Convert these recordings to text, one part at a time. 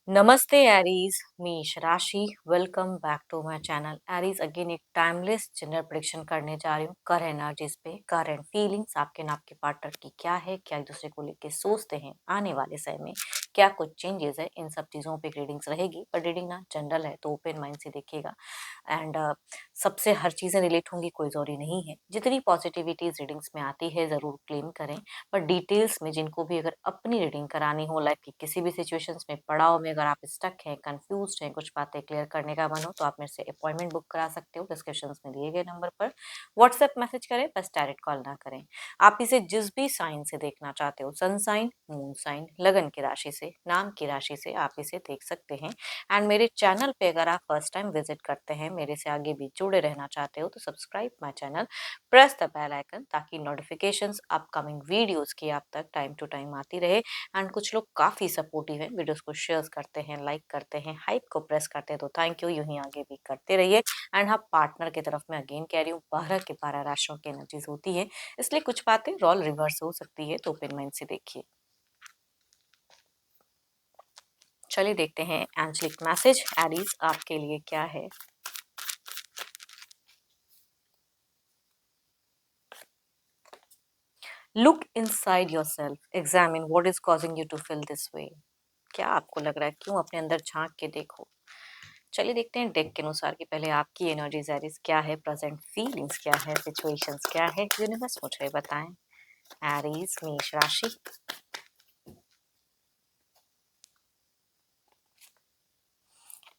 नमस्ते एरीज, मेष राशि। Welcome back to my channel Aries. Again एक टाइमलेस जनरल प्रेडिक्शन करने जा रही हूँ। करंट एनर्जीज पे, करंट फीलिंग्स आपके ना आपके पार्टनर की क्या है, क्या एक दूसरे को लेके सोचते हैं, आने वाले समय में क्या कुछ चेंजेस है, इन सब चीज़ों पे रीडिंग्स रहेगी। पर रीडिंग ना जनरल है तो ओपन माइंड से देखिएगा। एंड सबसे हर चीज़ें रिलेट होंगी कोई ज़रूरी नहीं है। जितनी पॉजिटिविटीज रीडिंग्स में आती है ज़रूर क्लेम करें, पर डिटेल्स में जिनको भी अगर अपनी रीडिंग करानी हो, लाइफ की किसी भी सिचुएशंस में, पड़ाव में अगर आप स्टक हैं, कंफ्यूज्ड हैं, कुछ बातें क्लियर करने का मन हो, तो आप मेरे से अपॉइंटमेंट बुक करा सकते हो। डिस्क्रिप्शन में दिए गए नंबर पर व्हाट्सएप मैसेज करें, बस डायरेक्ट कॉल ना करें। आप इसे जिस भी साइन से देखना चाहते हो, सन साइन, मून साइन, लगन की राशि से, नाम की राशि से, आप इसे देख सकते हैं। एंड मेरे चैनल पे अगर आप फर्स्ट टाइम विजिट करते हैं, मेरे से आगे भी जुड़े रहना चाहते हो, तो subscribe my channel, press the bell icon, ताकि नोटिफिकेशंस अपकमिंग वीडियोस की आप तक टाइम टू टाइम आती रहे। एंड कुछ लोग काफ़ी सपोर्टिव हैं, वीडियोस को शेयर करते हैं, लाइक करते हैं, हाइप को प्रेस करते हैं, तो थैंक यू। यूं ही आगे भी करते रहिए। एंड हाँ, पार्टनर की तरफ मैं अगेन कह रही हूँ, 12 के 12 राशियों की एनर्जीज होती है, इसलिए कुछ बातें रोल रिवर्स हो सकती है, तो ओपन माइंड से देखिए। चलिए देखते हैं एंजलिक मैसेज एरीज आपके लिए क्या है। Look inside yourself, examine what is causing you to feel this way. क्या आपको लग रहा है, क्यों अपने अंदर झांक के देखो। चलिए देखते हैं डेक के अनुसार कि पहले आपकी एनर्जीज एरीज क्या है, प्रेजेंट फीलिंग्स क्या है, सिचुएशंस क्या है, यूनिवर्स मुझे बताएं। एरीज मेष राशि।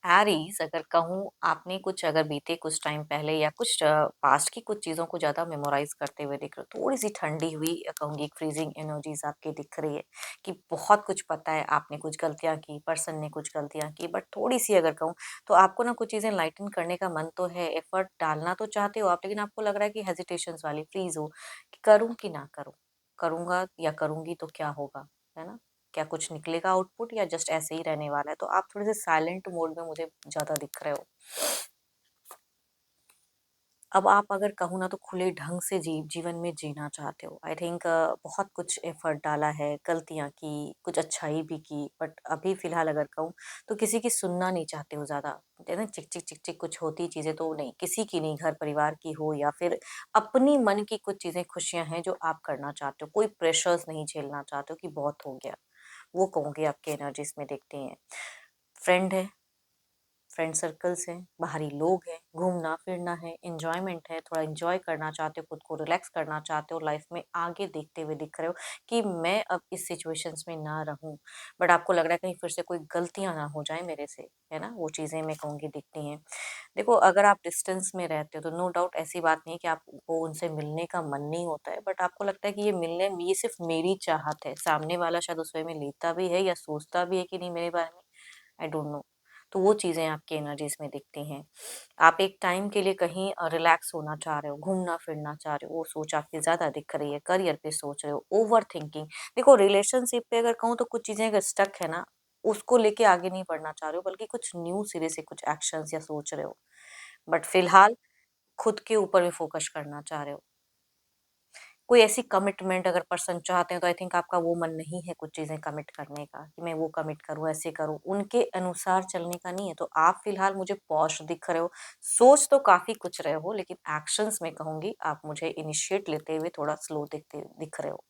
एरीज, अगर कहूँ, आपने कुछ अगर बीते कुछ टाइम पहले या कुछ पास्ट की कुछ चीज़ों को ज़्यादा मेमोराइज करते हुए दिख रहे हो, थोड़ी सी ठंडी हुई कहूँगी, एक फ्रीजिंग एनर्जीज आपकी दिख रही है कि बहुत कुछ पता है, आपने कुछ गलतियाँ की, पर्सन ने कुछ गलतियाँ की, बट थोड़ी सी अगर कहूँ तो आपको ना कुछ चीज़ें लाइटन करने का मन तो है, एफर्ट डालना तो चाहते हो आप, लेकिन आपको लग रहा है कि हेजिटेशंस वाली फ्रीज हो कि करूँ कि ना करूँ, करूँगा या करूँगी तो क्या होगा, है ना, क्या कुछ निकलेगा आउटपुट या जस्ट ऐसे ही रहने वाला है। तो आप थोड़े से साइलेंट मोड में मुझे ज़्यादा दिख रहे हो। अब आप अगर कहूँ ना तो खुले ढंग से जीवन में जीना चाहते हो। आई थिंक बहुत कुछ एफर्ट डाला है, गलतियाँ की, कुछ अच्छाई भी की, बट अभी फ़िलहाल अगर कहूँ तो किसी की सुनना नहीं चाहते हो ज़्यादा। कहते हैं ना, चिक-चिक कुछ होती चीज़ें, तो नहीं, किसी की नहीं, घर परिवार की हो या फिर अपनी मन की कुछ चीज़ें, खुशियाँ हैं जो आप करना चाहते हो। कोई प्रेशर्स नहीं झेलना चाहते हो कि बहुत हो गया। वो कहूँगी आपकी एनर्जीज़ में दिखती हैं। फ्रेंड है, फ्रेंड सर्कल्स हैं, बाहरी लोग हैं, घूमना-फिरना है, एन्जॉयमेंट है, थोड़ा एन्जॉय करना चाहते हो, खुद को रिलैक्स करना चाहते हो, लाइफ़ में आगे देखते हुए दिख रहे हो कि मैं अब इस सिचुएशंस में ना रहूँ। बट आपको लग रहा है कहीं फिर से कोई गलतियाँ ना हो जाएँ मेरे से, है ना? वो चीज़ें मैं कहूँगी दिखती हैं। देखो, अगर आप डिस्टेंस में रहते हो तो नो डाउट ऐसी बात नहीं है कि आपको उनसे मिलने का मन नहीं होता है, बट आपको लगता है कि ये सिर्फ़ मेरी चाहत है, सामने वाला शायद उस वे में लेता भी है या सोचता भी है कि नहीं मेरे बारे में, आई डोंट नो। तो वो चीज़ें आपकी एनर्जीज़ में दिखती हैं। आप एक टाइम के लिए कहीं रिलैक्स होना चाह रहे हो, घूमना-फिरना चाह रहे हो, वो सोच आपकी ज़्यादा दिख रही है, करियर पे सोच रहे हो, ओवरथिंकिंग। देखो, रिलेशनशिप पे अगर कहूँ तो कुछ चीज़ें अगर स्टक है ना, उसको लेके आगे नहीं बढ़ना चाह रहे हो, बल्कि कुछ न्यू सिरे से कुछ एक्शंस या सोच रहे हो। बट फिलहाल खुद के ऊपर भी फ़ोकस करना चाह रहे हो। कोई ऐसी कमिटमेंट अगर पर्सन चाहते हैं तो आई थिंक आपका वो मन नहीं है कुछ चीज़ें कमिट करने का कि मैं वो कमिट करूँ, ऐसे करूँ, उनके अनुसार चलने का नहीं है। तो आप फिलहाल मुझे पॉश दिख रहे हो, सोच तो काफ़ी कुछ रहे हो, लेकिन एक्शंस में कहूँगी आप मुझे इनिशिएट लेते हुए थोड़ा स्लो दिख रहे हो।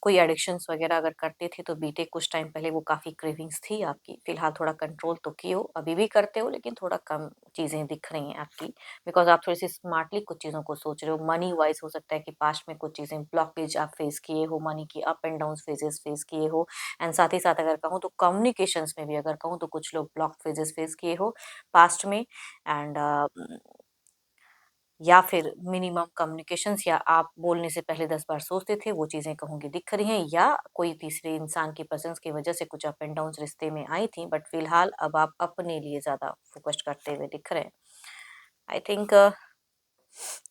कोई एडिक्शंस वगैरह अगर करते थे तो बीते कुछ टाइम पहले वो काफ़ी क्रेविंग्स थी आपकी, फिलहाल थोड़ा कंट्रोल तो किए हो, अभी भी करते हो, लेकिन थोड़ा कम चीज़ें दिख रही हैं आपकी, बिकॉज़ आप थोड़ी-सी स्मार्टली कुछ चीज़ों को सोच रहे हो। मनी वाइज़ हो सकता है कि पास्ट में कुछ चीज़ें ब्लॉकेज आप फेस किए हो, मनी की up and down phases face किए हो। एंड साथ ही साथ अगर कहूँ तो कम्युनिकेशंस में भी अगर कहूँ तो कुछ लोग ब्लॉक फेजेज़ फेस किए हो पास्ट में। एंड या फिर मिनिमम कम्युनिकेशंस, या आप बोलने से पहले 10 बार सोचते थे, वो चीज़ें कहूँगी दिख रही हैं, या कोई तीसरे इंसान की प्रेज़ेंस की वज़ह से कुछ अप एंड डाउन्स रिश्ते में आई थी, बट फ़िलहाल अब आप अपने लिए ज़्यादा फ़ोकस्ड करते हुए दिख रहे हैं। आई थिंक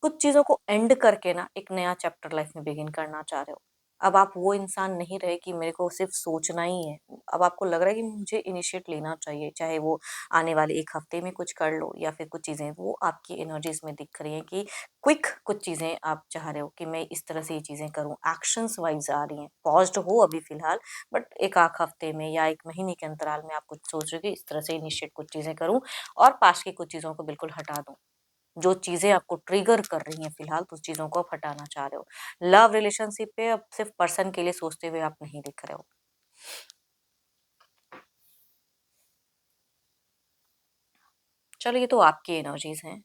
कुछ चीज़ों को एंड करके ना एक नया चैप्टर लाइफ़ में बिगिन करना चाह रहे हो। अब आप वो इंसान नहीं रहे कि मेरे को सिर्फ सोचना ही है। अब आपको लग रहा है कि मुझे इनिशिएट लेना चाहिए, चाहे वो आने वाले 1 हफ्ते में कुछ कर लो या फिर कुछ चीज़ें वो आपकी एनर्जीज़ में दिख रही हैं कि क्विक कुछ चीज़ें आप चाह रहे हो कि मैं इस तरह से ये चीज़ें करूँ। एक्शंस वाइज़ आ रही हैं। पॉज़्ड हो अभी फ़िलहाल, बट 1 आध हफ्ते में या 1 महीने के अंतराल में आप कुछ सोच रहे हो कि इस तरह से इनिशिएट कुछ चीज़ें करूँ और पास्ट की कुछ चीज़ों को बिल्कुल हटा दूँ। जो चीज़ें आपको ट्रिगर कर रही हैं फ़िलहाल, तो उस चीज़ों को आप हटाना चाह रहे हो। लव रिलेशनशिप पे अब सिर्फ़ पर्सन के लिए सोचते हुए आप नहीं दिख रहे हो। चलो ये तो आपकी एनर्जीज़ हैं।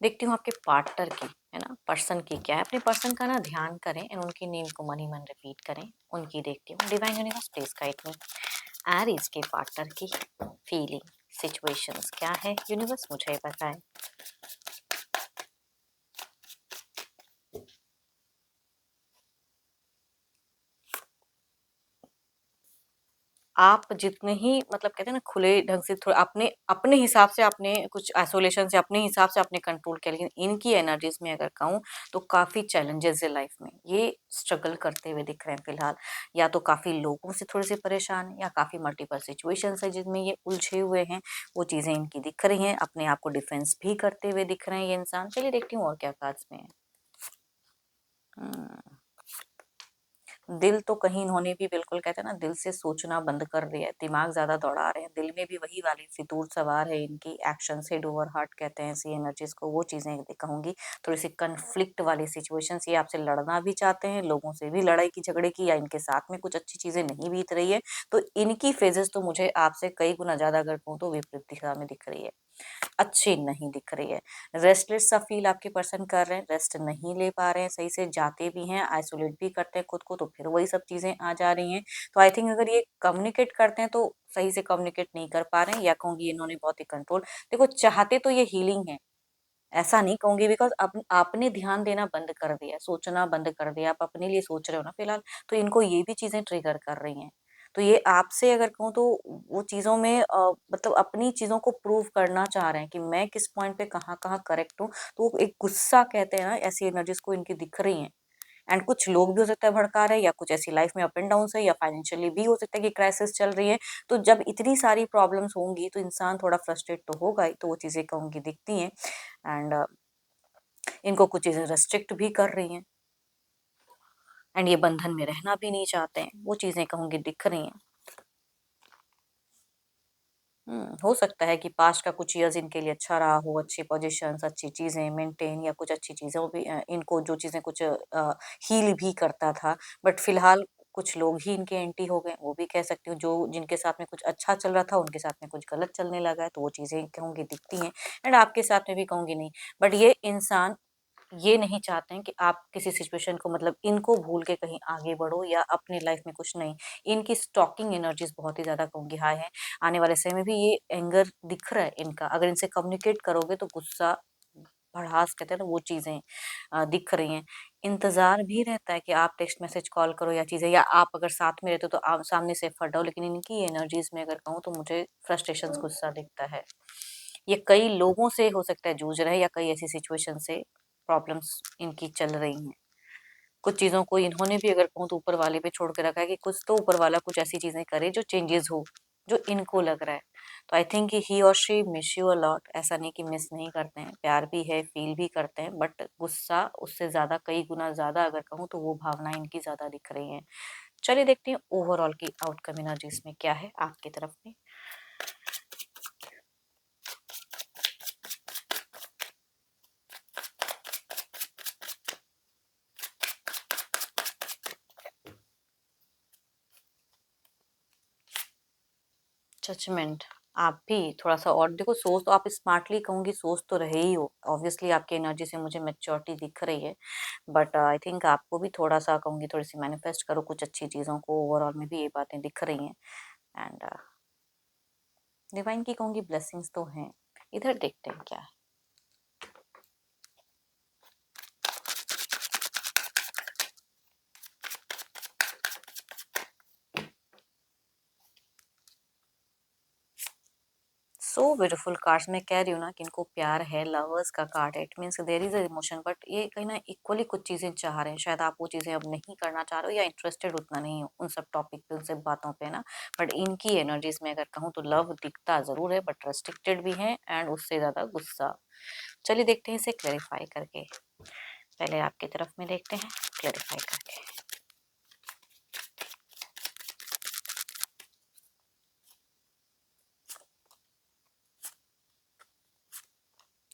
देखती हूँ आपके पार्टनर की, है ना? पर्सन की क्या है? अपने पर्सन का ना ध्यान करें एंड उनकी नेम को मन ही मन रिपीट करें। उनकी देखती हूँ। Divine universe please guide me. Aries के पार्टनर की फीलिंग, सिचुएशंस क्या है? यूनिवर्स मुझे बताएँ। आप जितने ही मतलब कहते हैं ना खुले ढंग से थोड़ा अपने अपने हिसाब से आपने कुछ आइसोलेशन से अपने हिसाब से आपने कंट्रोल किया, लेकिन इनकी एनर्जीज में अगर कहूँ तो काफ़ी चैलेंजेस है लाइफ में। ये स्ट्रगल करते हुए दिख रहे हैं फिलहाल, या तो काफ़ी लोगों से थोड़े से परेशान हैं या काफ़ी मल्टीपल सिचुएशंस है जिनमें ये उलझे हुए हैं। वो चीज़ें इनकी दिख रही हैं, अपने आप को डिफेंस भी करते हुए दिख रहे हैं ये इंसान। चलिए देखती हूँ और क्या कार्ड्स में है। हम्म, दिल तो कहीं इन्होंने भी बिल्कुल कहते हैं ना दिल से सोचना बंद कर दिया है, दिमाग ज़्यादा दौड़ा रहे हैं, दिल में भी वही वाली फितूर सवार है इनकी, एक्शन हेड ओवर हार्ट कहते हैं ऐसी एनर्जीज़ को, वो चीज़ें कहूँगी। थोड़ी-सी कॉन्फ्लिक्ट वाली सिचुएशंस, ये आपसे लड़ना भी चाहते हैं, लोगों से भी लड़ाई की झगड़े की या इनके साथ में कुछ अच्छी चीज़ें नहीं बीत रही है, तो इनकी फेजेज़ तो मुझे आपसे कई गुना ज़्यादा अगर कहूँ तो विपरीत दिशा में दिख रही है। अच्छी नहीं दिख रही है। रेस्टलेस सा फ़ील आपके पर्सन कर रहे हैं, रेस्ट नहीं ले पा रहे हैं सही से, जाते भी हैं, आइसोलेट भी करते हैं खुद को, तो फिर वही सब चीज़ें आ जा रही हैं। तो आई थिंक अगर ये कम्युनिकेट करते हैं तो सही से कम्युनिकेट नहीं कर पा रहे हैं, या कहूँगी इन्होंने बहुत ही कंट्रोल, देखो चाहते तो ये हीलिंग है, ऐसा नहीं कहूँगी, बिकॉज़ आपने ध्यान देना बंद कर दिया, सोचना बंद कर दिया, आप अपने लिए सोच रहे हो ना फ़िलहाल, तो इनको ये भी चीज़ें ट्रिगर कर रही हैं। तो ये आपसे अगर कहूँ तो वो चीज़ों में मतलब अपनी चीज़ों को प्रूव करना चाह रहे हैं कि मैं किस पॉइंट पे कहाँ-कहाँ करेक्ट हूँ। तो वो एक गुस्सा कहते हैं ना, ऐसी एनर्जीज़ को इनकी दिख रही हैं। एंड कुछ लोग भी हो सकता है भड़का रहे हैं, या कुछ ऐसी लाइफ में अप एंड डाउन्स है, या फाइनेंशियली भी हो सकता है कि क्राइसिस चल रही है। तो जब इतनी सारी प्रॉब्लम्स होंगी तो इंसान थोड़ा फ्रस्ट्रेट तो होगा ही, तो वो चीज़ें कहूँगी दिखती हैं। एंड इनको कुछ चीज़ें रेस्ट्रिक्ट भी कर रही हैं, एंड ये बंधन में रहना भी नहीं चाहते हैं। वो चीज़ें कहूँगी दिख रही हैं। हो सकता है कि पास्ट का कुछ ईयर्स इनके लिए अच्छा रहा हो, अच्छी पोज़ीशंस, अच्छी चीज़ें मेंटेन, या कुछ अच्छी चीज़ों भी इनको जो चीज़ें कुछ हील भी करता था। बट फिलहाल कुछ लोग ही इनके एंटी हो गए, वो भी कह सकती हूँ। जो जिनके साथ में कुछ अच्छा चल रहा था, उनके साथ में कुछ गलत चलने लगा है, तो वो चीज़ें कहूँगी दिखती हैं। एंड आपके साथ में भी कहूँगी नहीं। बट ये इंसान ये नहीं चाहते हैं कि आप किसी सिचुएशन को मतलब इनको भूल के कहीं आगे बढ़ो या अपनी लाइफ में कुछ नहीं। इनकी स्टॉकिंग एनर्जीज़ बहुत ही ज़्यादा कहूँगी हाई है। आने वाले समय में भी ये एंगर दिख रहा है इनका। अगर इनसे कम्युनिकेट करोगे तो गुस्सा, भड़ास कहते हैं ना, वो चीज़ें दिख रही हैं। इंतज़ार भी रहता है कि आप टेक्स्ट मैसेज, कॉल करो या चीज़ें, या आप अगर साथ में रहते हो तो आप सामने से एफर्ट डालो, लेकिन इनकी एनर्जीज़ में अगर कहूँ तो मुझे फ्रस्ट्रेशंस, गुस्सा दिखता है। ये कई लोगों से हो सकता है जूझ रहे हैं, या कई ऐसी सिचुएशन से प्रॉब्लम्स इनकी चल रही हैं। कुछ चीज़ों को इन्होंने भी अगर कहूँ तो ऊपर वाले पे छोड़ के रखा है कि कुछ तो ऊपर वाला कुछ ऐसी चीज़ें करे जो चेंजेज़ हो, जो इनको लग रहा है। तो आई थिंक ही और she miss you a lot. ऐसा नहीं कि मिस नहीं करते हैं, प्यार भी है, फ़ील भी करते हैं, बट गुस्सा उससे ज़्यादा, कई गुना ज़्यादा अगर कहूँ तो वो भावना इनकी ज़्यादा दिख रही हैं। चलिए देखते हैं ओवरऑल की आउटकम एनर्जीज़ में क्या है आपकी तरफ में। जजमेंट। आप भी थोड़ा-सा और देखो, सोच तो आप स्मार्टली कहूँगी सोच तो रहे ही हो। ऑब्वियसली आपकी एनर्जी से मुझे मैच्योरिटी दिख रही है। बट आई थिंक आपको भी थोड़ा-सा कहूँगी थोड़ी-सी मैनिफेस्ट करो कुछ अच्छी चीज़ों को, ओवरऑल में भी ये बातें दिख रही हैं। एंड डिवाइन की कहूँगी ब्लेसिंग्स तो हैं। इधर देखते हैं क्या है। So beautiful cards. मैं कह रही हूँ ना कि इनको प्यार है, लवर्स का कार्ड है। It means there is a emotion, but ये कहीं ना इक्वली कुछ चीजें चाह रहे हैं। शायद आप वो चीजें अब नहीं करना चाह रहे हो या इंटरेस्टेड उतना नहीं हो उन सब टॉपिक पे, उन सब बातों पे ना। बट इनकी एनर्जीज में अगर कहूँ तो लव दिखता जरूर है, बट रेस्ट्रिक्टेड भी है एंड उससे ज्यादा गुस्सा। चलिए देखते हैं इसे क्लेरिफाई करके। पहले आपकी तरफ में देखते हैं क्लेरिफाई करके।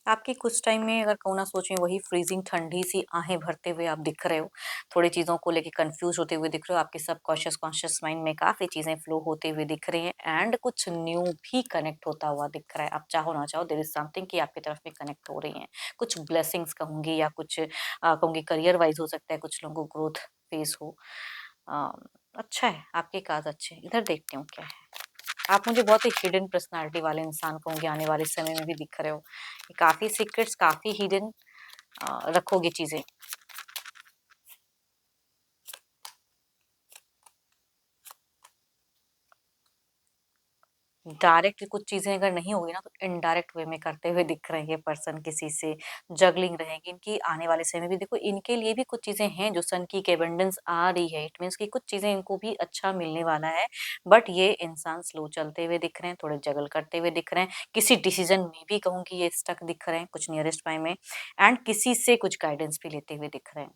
आपकी कुछ टाइम में अगर कहूँ ना सोचें, वही फ्रीजिंग ठंडी सी आहें भरते हुए आप दिख रहे हो। थोड़ी चीज़ों को लेके कंफ्यूज होते हुए दिख रहे हो। आपके सबकॉन्शियस कॉन्शियस माइंड में काफ़ी चीज़ें फ्लो होते हुए दिख रही हैं एंड कुछ न्यू भी कनेक्ट होता हुआ दिख रहा है। आप चाहो ना चाहो देयर इज समथिंग कि आपकी तरफ में कनेक्ट हो रही हैं। कुछ ब्लेसिंग्स कहूँगी या कुछ कहूँगी करियर वाइज हो सकता है, कुछ लोगों को ग्रोथ फेस हो। अ, अच्छा है, आपके काज अच्छे हैं। इधर देखती हूँ क्या है। आप मुझे बहुत ही हिडन पर्सनालिटी वाले इंसान कहूँगी, आने वाले समय में भी दिख रहे हो। काफ़ी सीक्रेट्स, काफ़ी हिडन रखोगे चीज़ें। डायरेक्ट कुछ चीज़ें अगर नहीं होगी ना, तो इनडायरेक्ट वे में करते हुए दिख रहे हैं ये पर्सन, किसी से जगलिंग रहेगी इनकी। आने वाले समय में भी देखो, इनके लिए भी कुछ चीज़ें हैं जो सन की एबंडेंस आ रही है। इट मीन्स कि कुछ चीज़ें इनको भी अच्छा मिलने वाला है। बट ये इंसान स्लो चलते हुए दिख रहे हैं, थोड़े जगल करते हुए दिख रहे हैं। किसी डिसीजन में भी कहूँगी ये स्टक दिख रहे हैं कुछ नियरेस्ट बाय में, एंड किसी से कुछ गाइडेंस भी लेते हुए दिख रहे हैं।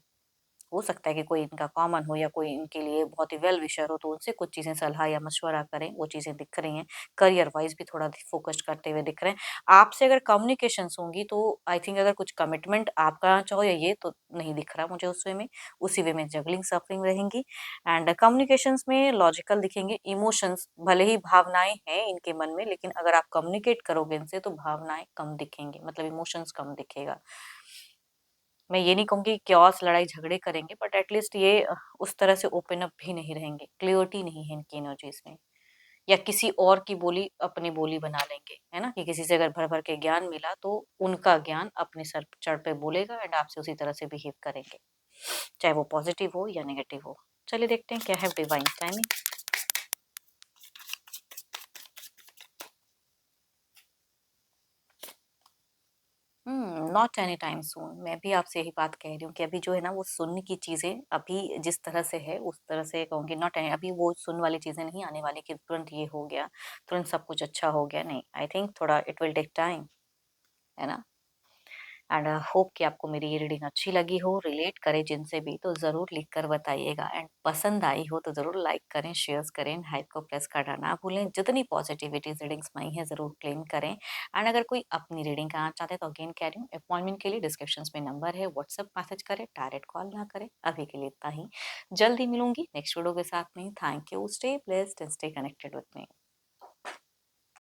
हो सकता है कि कोई इनका कॉमन हो या कोई इनके लिए बहुत ही वेल विशर हो, तो उनसे कुछ चीज़ें सलाह या मशवरा करें, वो चीज़ें दिख रही हैं। करियर वाइज़ भी थोड़ा फ़ोकस्ड करते हुए दिख रहे हैं। आपसे अगर कम्युनिकेशंस होंगी तो आई थिंक अगर कुछ कमिटमेंट आप करना चाहो या ये, तो नहीं दिख रहा मुझे उस वे में। उसी वे में जगलिंग सफरिंग रहेंगी एंड कम्युनिकेशंस में लॉजिकल दिखेंगे। इमोशंस भले ही भावनाएँ हैं इनके मन में, लेकिन अगर आप कम्युनिकेट करोगे इनसे तो भावनाएँ कम दिखेंगी, मतलब इमोशंस कम दिखेगा। मैं ये नहीं कहूँगी क्योस लड़ाई झगड़े करेंगे, बट एटलीस्ट ये उस तरह से ओपन अप भी नहीं रहेंगे। क्लियरिटी नहीं है इनकी एनर्जीज़ में। या किसी और की बोली अपनी बोली बना लेंगे, है ना? कि किसी से अगर भर-भर के ज्ञान मिला तो उनका ज्ञान अपने सर चढ़ पे बोलेगा एंड आपसे उसी तरह से बिहेव करेंगे। चाहे वो पॉजिटिव हो या नेगेटिव हो। चलिए देखते हैं क्या है divine timing. Not any time soon. मैं भी आपसे यही बात कह रही हूँ कि अभी जो है ना, वो सुन्न की चीज़ें अभी जिस तरह से है उस तरह से कहूँगी नॉट एनी, अभी वो सुन्न वाली चीज़ें नहीं आने वाली कि तुरंत ये हो गया, तुरंत सब कुछ अच्छा हो गया, नहीं। आई थिंक थोड़ा इट विल टेक टाइम, है ना? एंड होप कि आपको मेरी ये रीडिंग अच्छी लगी हो, रिलेट करे जिनसे भी तो ज़रूर लिख कर बताइएगा एंड पसंद आई हो तो ज़रूर लाइक करें, शेयर्स करें, हाइप को प्रेस करना ना भूलें। जितनी पॉजिटिविटीज़ रीडिंग्स में आई हैं ज़रूर क्लेम करें एंड अगर कोई अपनी रीडिंग कराना चाहते हैं तो अगेन कह रही हूँ, अपॉइंटमेंट के लिए डिस्क्रिप्शन में नंबर है, व्हाट्सएप मैसेज करें, डायरेक्ट कॉल ना करें। अभी के लिए इतना ही। जल्दी मिलूंगी नेक्स्ट वीडियो के साथ में। Thank you, stay blessed and stay connected with me.